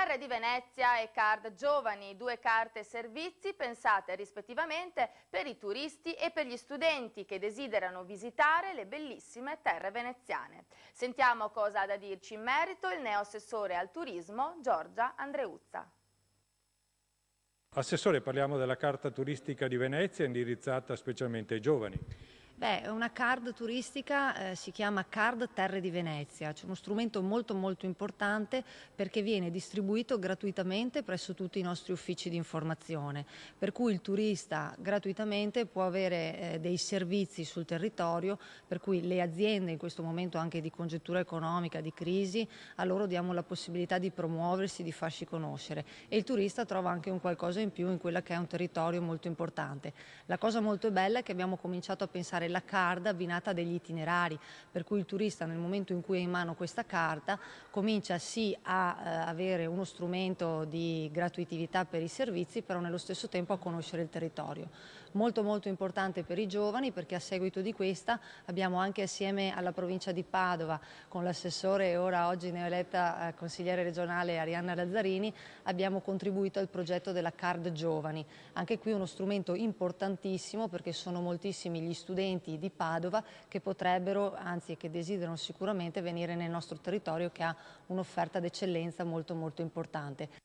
Terre di Venezia e Card Giovani, due carte servizi pensate rispettivamente per i turisti e per gli studenti che desiderano visitare le bellissime terre veneziane. Sentiamo cosa ha da dirci in merito il neoassessore al turismo Giorgia Andreuzza. Assessore, parliamo della carta turistica di Venezia indirizzata specialmente ai giovani. Una card turistica si chiama Card Terre di Venezia, c'è uno strumento molto importante perché viene distribuito gratuitamente presso tutti i nostri uffici di informazione, per cui il turista gratuitamente può avere dei servizi sul territorio, per cui le aziende in questo momento anche di congiuntura economica, di crisi, a loro diamo la possibilità di promuoversi, di farsi conoscere e il turista trova anche un qualcosa in più in quella che è un territorio molto importante. La cosa molto bella è che abbiamo cominciato a pensare la card abbinata a degli itinerari, per cui il turista nel momento in cui ha in mano questa carta comincia sì a avere uno strumento di gratuitività per i servizi, però nello stesso tempo a conoscere il territorio. Molto importante per i giovani perché a seguito di questa abbiamo anche assieme alla provincia di Padova con l'assessore e oggi neoeletta consigliere regionale Arianna Lazzarini abbiamo contribuito al progetto della Card Giovani. Anche qui uno strumento importantissimo perché sono moltissimi gli studenti di Padova che potrebbero, anzi che desiderano sicuramente venire nel nostro territorio che ha un'offerta d'eccellenza molto importante.